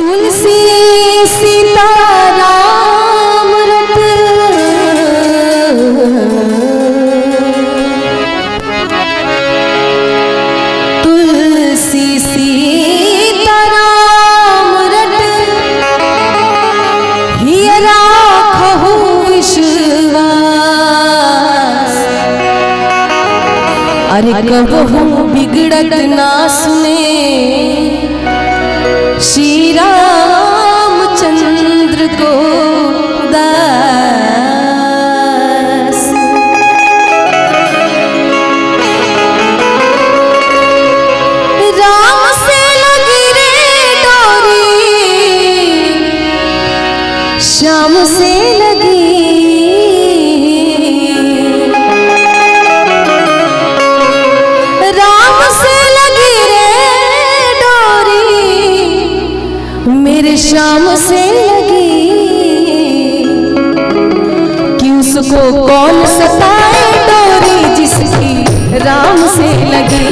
तुलसी सीता राम रत तुलसी सीता राम रत हिय राखहु विश्वास। अरे कबहु बिगड़त ना सुने श्री रामचंद्र को दास। राम से लगी रे डोरी श्याम से लगी, राम से लगी रे डोरी मेरे श्याम से लगी। कि उसको कौन सताए डोरी जिसकी राम से लगी,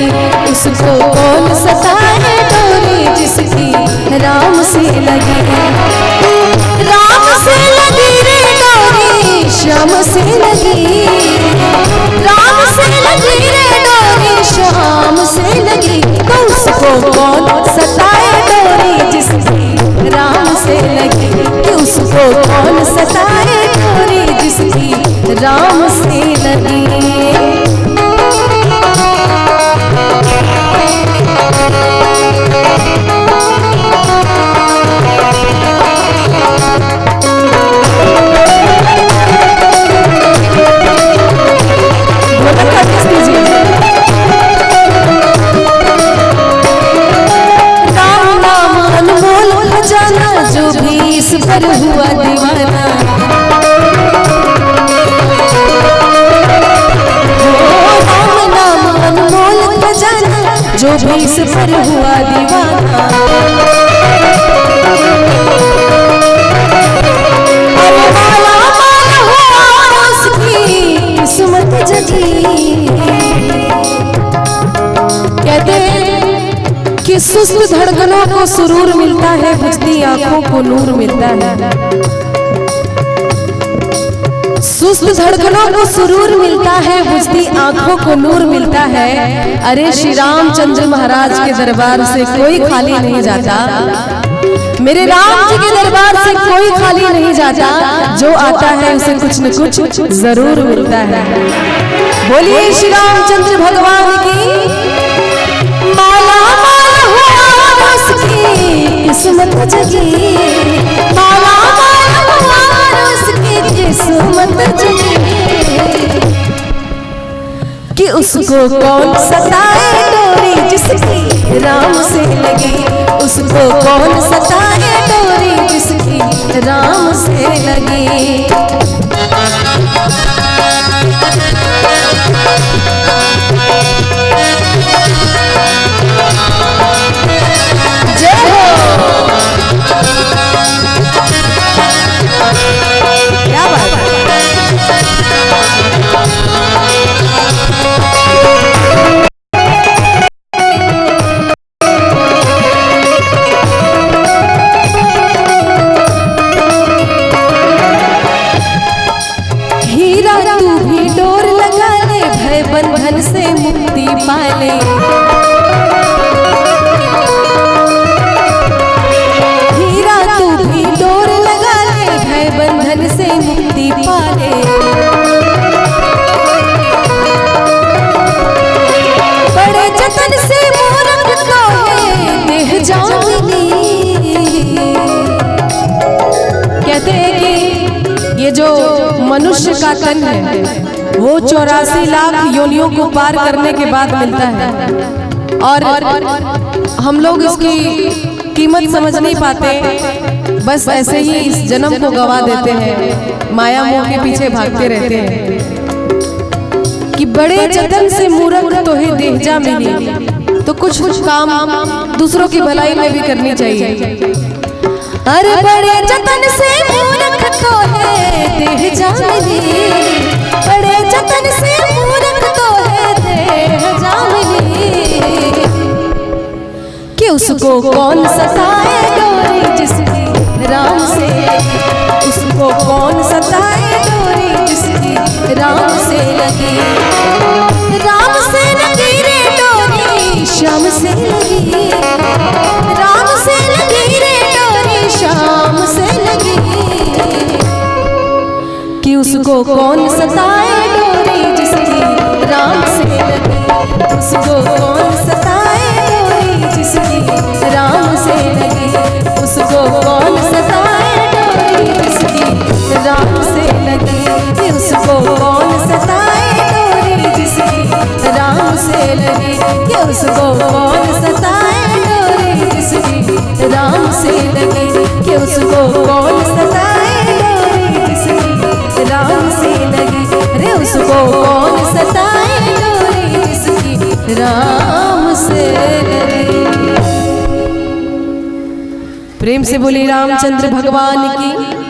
उसको कौन सताए डोरी जिसकी राम से लगी। राम से लगी रे डोरी श्याम से लगी, राम से लगी रे डोरी श्याम से लगी। तो उसको कौन सताए डोरी जिसकी राम से लगी, कि उसको कौन सताए डोरी जिसकी राम से लगी। जो भी इस पर हुआ दीवाना, राम नाम अनमोल खजाना, जो भी इस पर हुआ दीवाना। अरे माला माला हुआ उसकी किस्मत जगी। कहते कि सुस्त धड़कनों को सुरूर मिलता है, बुझती आंखों को नूर मिलता है। सुस्त धड़कनों को सुरूर मिलता है, बुझती आंखों को नूर मिलता है। अरे श्री रामचंद्र महाराज के दरबार से कोई खाली नहीं जाता, मेरे राम जी के दरबार से कोई खाली नहीं जाता। जो आता है उसे कुछ न कुछ जरूर मिलता है। बोलिए श्री रामचंद्र भगवान की। माला माला हुआ उसकी किस्मत जगी, माला माला हुआ उसकी किस्मत जगी। कि उसको कौन सताए डोरी जिसकी राम से लगी, उसको कौन सताए डोरी जिसकी राम से लगी। क्या बात है। हीरा तू भी डोर लगा ले, भय बंधन से मुक्ति पाले। हीरा तू भी डोर लगा ले, भय बंधन से मुक्ति पाले। बड़े जतन से मूरख को देह जाऊंगी। कहते हैं कि ये जो मनुष्य का तन है वो 84 लाख योनियों को पार करने के बाद मिलता है। और हम लोग इसकी कीमत समझ नहीं पाते, बस ऐसे ही इस जन्म को गवा देते हैं, माया मोह के पीछे भागते रहते हैं। कि बड़े जतन से मूरख तो ही देह जा मिली, तो कुछ काम दूसरों की भलाई में भी करनी चाहिए। अरे बड़े जतन से मूरख तो है देह जा मिली, बड़े जतन से मूरख तो है देह जा मिली। कि उसको कौन सताए डोरी जिस कौन सताए डोरी जिसकी राम से लगी, उसको कौन सताए डोरी जिसकी राम से लगी, उसको कौन सताए डोरी जिसकी राम से लगी, उसको कौन सताए डोरी जिसकी राम से लगी, कि उसको कौन सताए डोरी जिसकी राम से लगी, कि उसको कौन सताए डोरी जिसकी राम से लगी, रे उसको कौन सताए डोरी जिसकी राम से लगी। प्रेम से बोली रामचंद्र भगवान की।